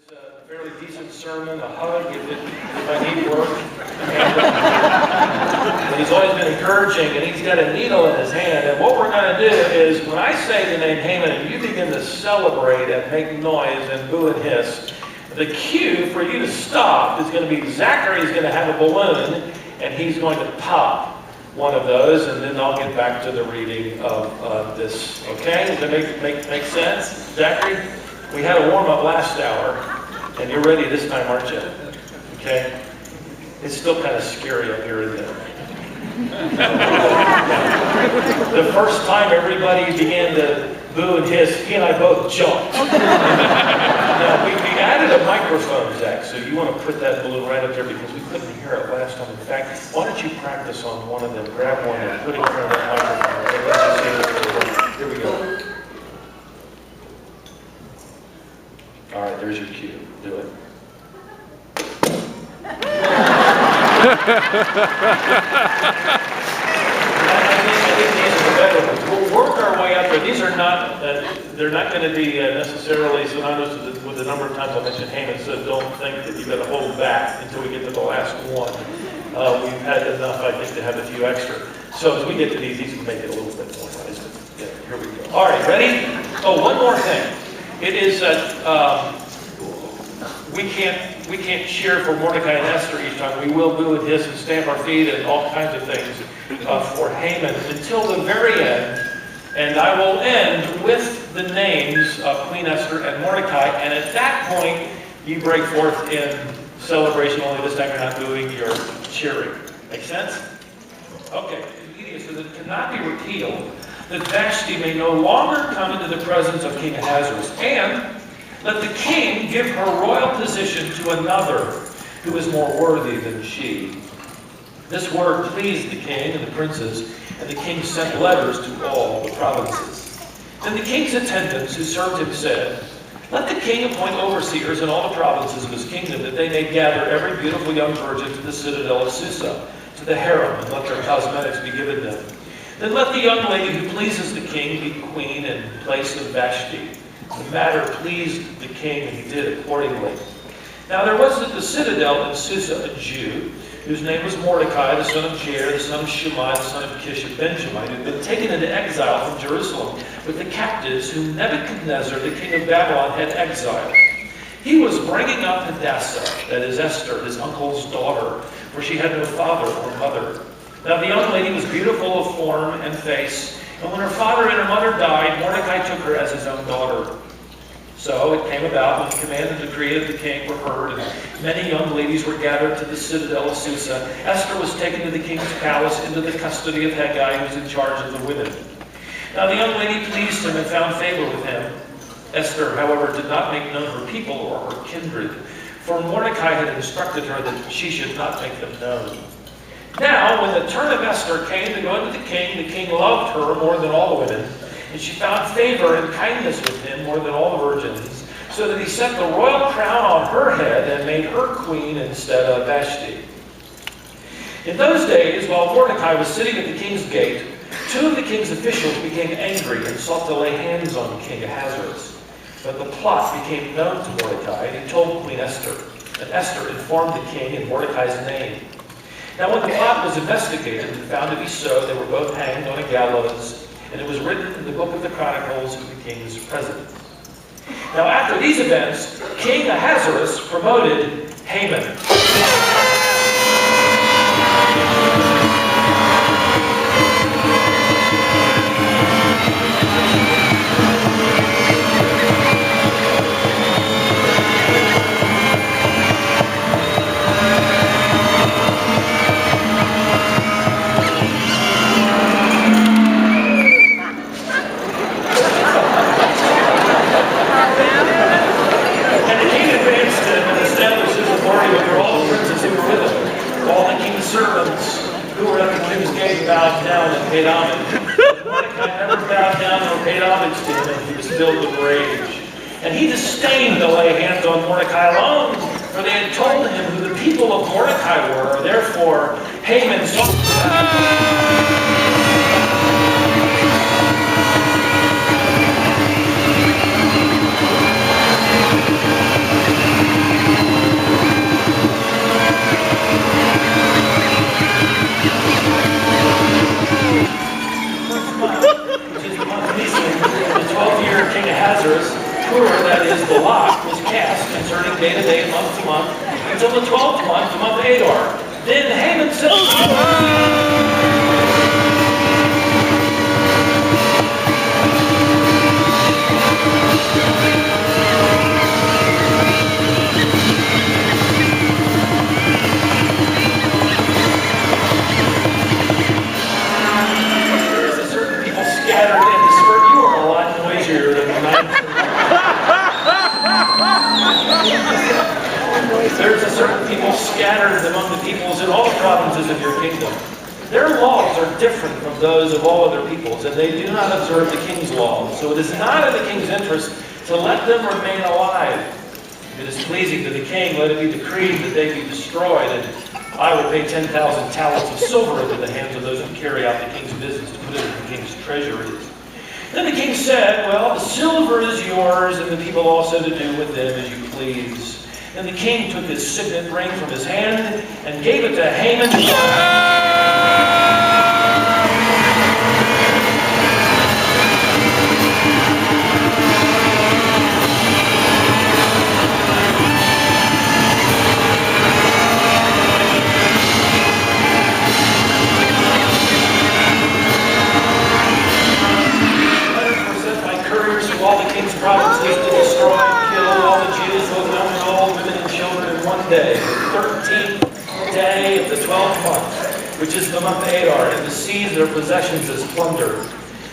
It's a fairly decent sermon, a hug if I need work. And he's always been encouraging, and he's got a needle in his hand. And what we're going to do is, when I say the name Haman, and you begin to celebrate and make noise and boo and hiss, the cue for you to stop is going to be Zachary's going to have a balloon, and he's going to pop one of those, and then I'll get back to the reading of this. Okay? Does that make sense? Zachary? We had a warm-up last hour, and you're ready this time, aren't you? Okay? It's still kind of scary up here, isn't it? The first time everybody began to boo and hiss, he and I both jumped. Now, we added a microphone, Zach, so you want to put that balloon right up there because we couldn't hear it last time. In fact, why don't you practice on one of them? Grab one and put it in front of that microphone. Okay, let's just see this. Here we go. All right, there's your cue. Do it. We'll work our way up there. These are not, they're not going to be necessarily synonymous with the number of times I mentioned Haman, so don't think that you've got to hold back until we get to the last one. We've had enough, I think, to have a few extra. So as we get to these will make it a little bit more nice. Yeah, here we go. All right, ready? Oh, one more thing. It is we can't cheer for Mordecai and Esther each time. We will boo and hiss and stamp our feet and all kinds of things for Haman until the very end. And I will end with the names of Queen Esther and Mordecai. And at that point, you break forth in celebration. Only this time you're not booing, you're cheering. Make sense? Okay. So that it cannot be repealed, that Vashti may no longer come into the presence of King Ahasuerus, and let the king give her royal position to another who is more worthy than she. This word pleased the king and the princes, and the king sent letters to all the provinces. Then the king's attendants who served him said, let the king appoint overseers in all the provinces of his kingdom, that they may gather every beautiful young virgin to the citadel of Susa, to the harem, and let their cosmetics be given them. Then let the young lady who pleases the king be queen in place of Vashti. The matter pleased the king, and he did accordingly. Now there was at the citadel in Susa a Jew, whose name was Mordecai, the son of Jair, the son of Shimei, the son of Kish of Benjamin, who had been taken into exile from Jerusalem with the captives whom Nebuchadnezzar, the king of Babylon, had exiled. He was bringing up Hadassah, that is Esther, his uncle's daughter, for she had no father or mother. Now the young lady was beautiful of form and face, and when her father and her mother died, Mordecai took her as his own daughter. So it came about when the command and decree of the king were heard, and many young ladies were gathered to the citadel of Susa. Esther was taken to the king's palace into the custody of Hegai, who was in charge of the women. Now the young lady pleased him and found favor with him. Esther, however, did not make known her people or her kindred, for Mordecai had instructed her that she should not make them known. Now, when the turn of Esther came to go into the king loved her more than all the women, and she found favor and kindness with him more than all the virgins, so that he set the royal crown on her head and made her queen instead of Vashti. In those days, while Mordecai was sitting at the king's gate, two of the king's officials became angry and sought to lay hands on King Ahasuerus. But the plot became known to Mordecai, and he told Queen Esther, and Esther informed the king in Mordecai's name. Now when the plot was investigated and found to be so, they were both hanged on a gallows, and it was written in the book of the Chronicles of the king's president. Now after these events, King Ahasuerus promoted Haman. Servants who were at the king's gate bowed down and paid homage. But Mordecai never bowed down or paid homage to him, and he was filled with rage. And he disdained to lay hands on Mordecai alone, for they had told him who the people of Mordecai were. Therefore, Haman sought In the 12th year of King Ahasuerus, Purim, that is, the lot, was cast concerning day to day, month to month, until the 12th month, the month Adar. Then Haman said, there's a certain people scattered and dispersed. You are a lot noisier than mine. There's a certain people scattered among the peoples in all the provinces of your kingdom. Their laws are different from those of all other peoples, and they do not observe the king's laws. So it is not in the king's interest to let them remain alive. If it is pleasing to the king, let it be decreed that they be destroyed, and I will pay 10,000 talents of silver into the hands of those who carry out the king's business to put it in the king's treasuries. Then the king said, well, the silver is yours, and the people also to do with them as you please. And the king took his signet ring from his hand and gave it to Haman. Letters were sent by couriers to all the king's provinces to destroy and kill all the Jews, both young and old, women and children, in one day, the 13th day of the 12th month, which is the month Adar, and to seize their possessions as plunder.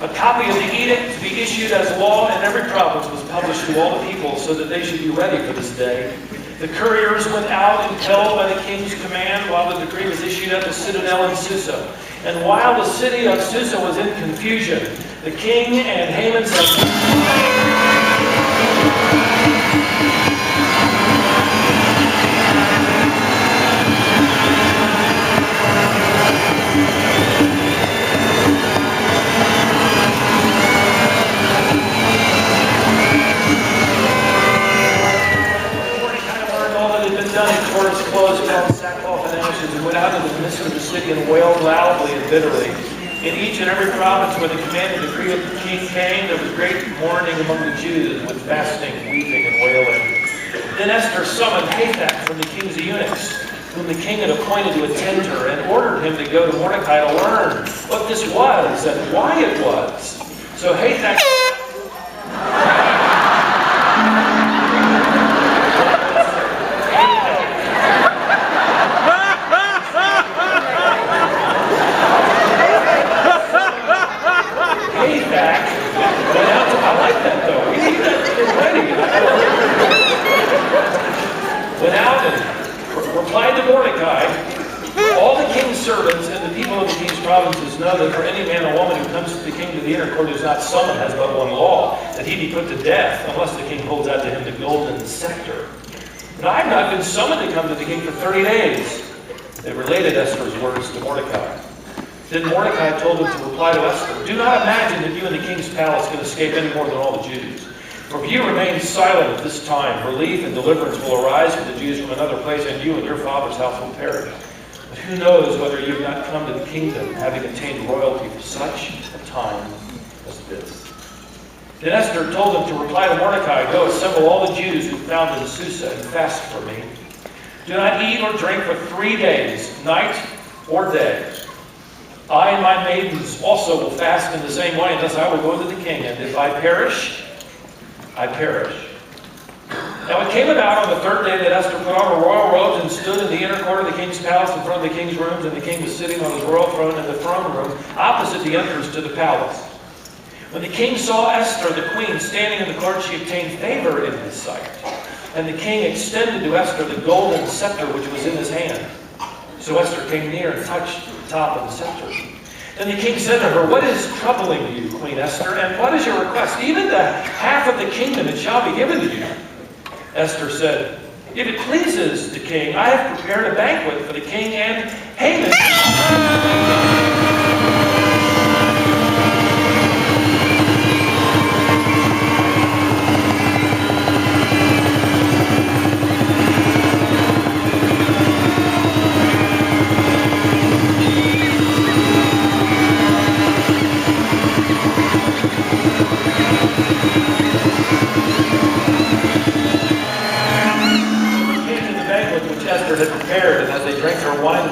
A copy of the edict to be issued as law in every province was published to all the people so that they should be ready for this day. The couriers went out impelled by the king's command while the decree was issued at the citadel in Susa. And while the city of Susa was in confusion, the king and Haman said, tore his clothes, fell in sackcloth and ashes, and went out into the midst of the city and wailed loudly and bitterly. In each and every province where the command and decree of the king came, there was great mourning among the Jews, with fasting, weeping, and wailing. Then Esther summoned Hathach from the king's eunuchs, whom the king had appointed to attend her, and ordered him to go to Mordecai to learn what this was and why it was. So Hathach went out and replied to Mordecai, all the king's servants and the people of the king's provinces know that for any man or woman who comes to the king to the inner court who is not summoned has but one law, that he be put to death, unless the king holds out to him the golden scepter. But I have not been summoned to come to the king for 30 days. They related Esther's words to Mordecai. Then Mordecai told them to reply to Esther, do not imagine that you in the king's palace can escape any more than all the Jews. For if you remain silent at this time, relief and deliverance will arise for the Jews from another place, and you and your father's house will perish. But who knows whether you have not come to the kingdom, having attained royalty for such a time as this. Then Esther told them to reply to Mordecai, go assemble all the Jews who found in Susa and fast for me. Do not eat or drink for 3 days, night or day. I and my maidens also will fast in the same way, and thus I will go to the king, and if I perish, I perish. Now it came about on the 3rd day that Esther put on her royal robes and stood in the inner court of the king's palace in front of the king's rooms, and the king was sitting on his royal throne in the throne room opposite the entrance to the palace. When the king saw Esther, the queen, standing in the court, she obtained favor in his sight. And the king extended to Esther the golden scepter which was in his hand. So Esther came near and touched the top of the scepter. Then the king said to her, what is troubling you, Queen Esther, and what is your request? Even the half of the kingdom it shall be given to you. Esther said, if it pleases the king, I have prepared a banquet for the king and Haman.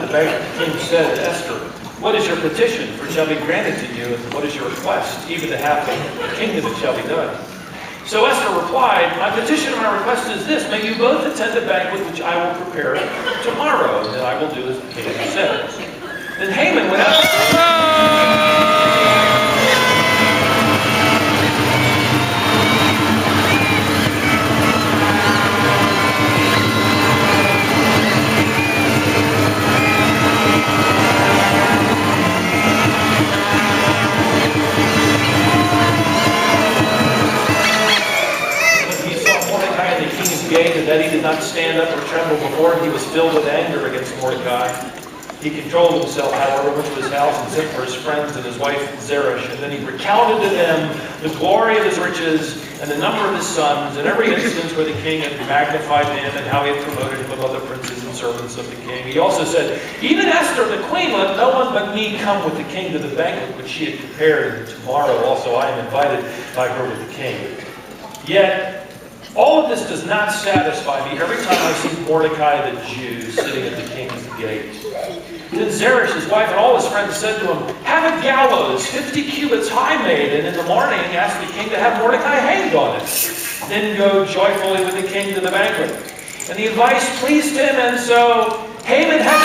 the banquet, the king said to Esther, "What is your petition? For it shall be granted to you, and what is your request? Even to have the kingdom it shall be done." So Esther replied, "My petition and my request is this: may you both attend the banquet which I will prepare tomorrow, and I will do as the king said." Then Haman went out. And that he did not stand up or tremble before him, he was filled with anger against Mordecai. He controlled himself, however, went to his house and sent for his friends and his wife Zeresh. And then he recounted to them the glory of his riches and the number of his sons, and every instance where the king had magnified him and how he had promoted him above the princes and servants of the king. He also said, "Even Esther the queen, let no one but me come with the king to the banquet which she had prepared, and tomorrow also I am invited by her with the king." Yet all of this does not satisfy me every time I see Mordecai the Jew sitting at the king's gate. Then Zeresh, his wife, and all his friends said to him, "Have a gallows 50 cubits high made, and in the morning ask the king to have Mordecai hanged on it. Then go joyfully with the king to the banquet." And the advice pleased him, and so Haman had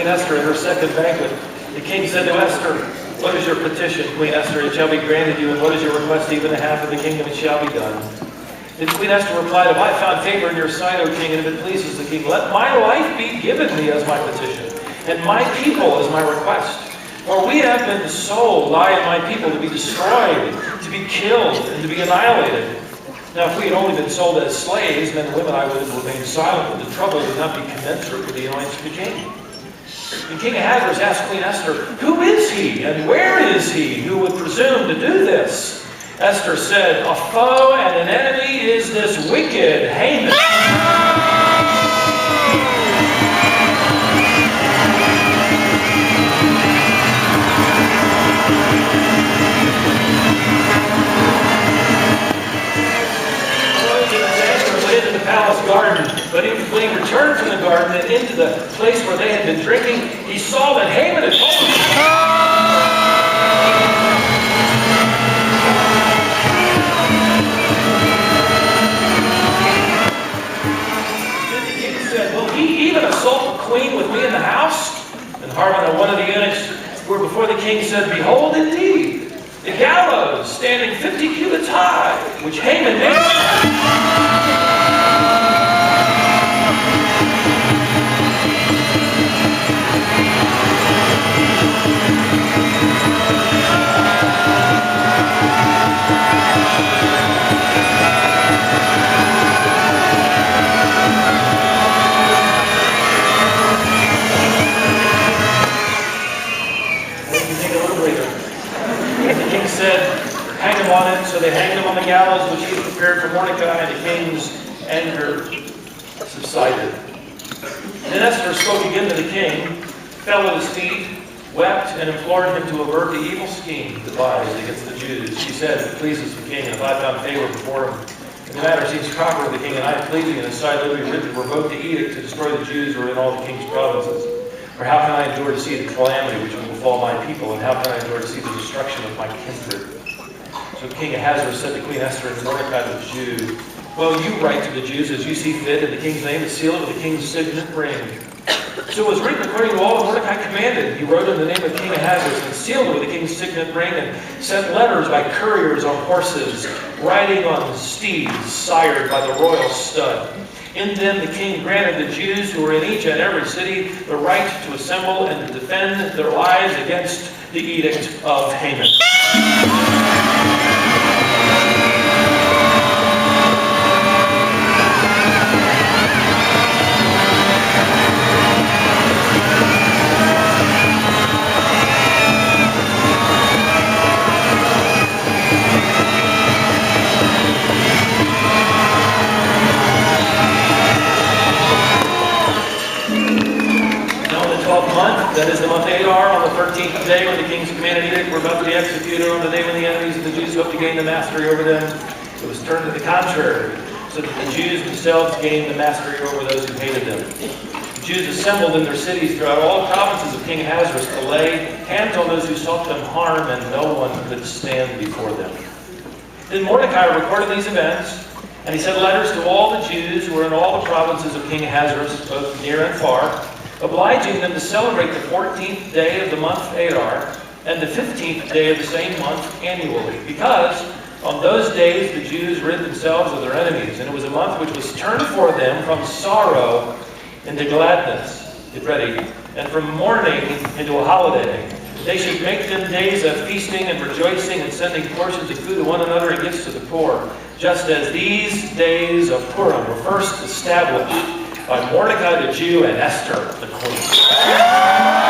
Esther at her second banquet. The king said to Esther, "What is your petition, Queen Esther? It shall be granted you, and what is your request? Even a half of the kingdom, it shall be done." Then Queen Esther replied, "If I found favor in your sight, O king, and if it pleases the king, let my life be given me as my petition, and my people as my request. For we have been sold, I and my people, to be destroyed, to be killed, and to be annihilated. Now, if we had only been sold as slaves, men and women, I would have remained silent, but the trouble would not be commensurate with the annoyance of the king." And King Ahasuerus asked Queen Esther, "Who is he, and where is he who would presume to do this?" Esther said, "A foe and an enemy is this wicked Haman." Palace garden, but when he returned from the garden and into the place where they had been drinking, he saw that Haman had told him. Then the king said, "Will he even assault the queen with me in the house?" And Haman, one of the eunuchs who were before the king, said, "Behold, indeed, the gallows standing 50 cubits high, which Haman made." So they hanged him on the gallows which he had prepared for Mordecai, and the king's anger subsided. Then Esther spoke again to the king, fell at his feet, wept, and implored him to avert the evil scheme devised against the Jews. She said, "If it pleases the king, and if I found favor before him, and the matter seems proper with the king, and I am pleasing in his sight, let it be written to revoke the edict to destroy the Jews who are in all the king's provinces. For how can I endure to see the calamity which will befall my people, and how can I endure to see the destruction of my kindred?" So King Ahasuerus said to Queen Esther and Mordecai the Jew, "Well, you write to the Jews as you see fit in the king's name, and seal it with the king's signet ring." So it was written according to all that Mordecai commanded. He wrote in the name of King Ahasuerus and sealed it with the king's signet ring, and sent letters by couriers on horses, riding on steeds sired by the royal stud. In them the king granted the Jews who were in each and every city the right to assemble and to defend their lives against the edict of Haman. month Adar, on the 13th day, when the king's command and edict were about to be executed, on the day when the enemies of the Jews hoped to gain the mastery over them, it was turned to the contrary, so that the Jews themselves gained the mastery over those who hated them. The Jews assembled in their cities throughout all provinces of King Ahasuerus to lay hands on those who sought them harm, and no one could stand before them. Then Mordecai recorded these events, and he sent letters to all the Jews who were in all the provinces of King Ahasuerus, both near and far, obliging them to celebrate the 14th day of the month Adar and the 15th day of the same month annually, because on those days the Jews rid themselves of their enemies, and it was a month which was turned for them from sorrow into gladness. Get ready. And from mourning into a holiday. They should make them days of feasting and rejoicing and sending portions of food to one another and gifts to the poor, just as these days of Purim were first established by Mordecai the Jew and Esther the queen.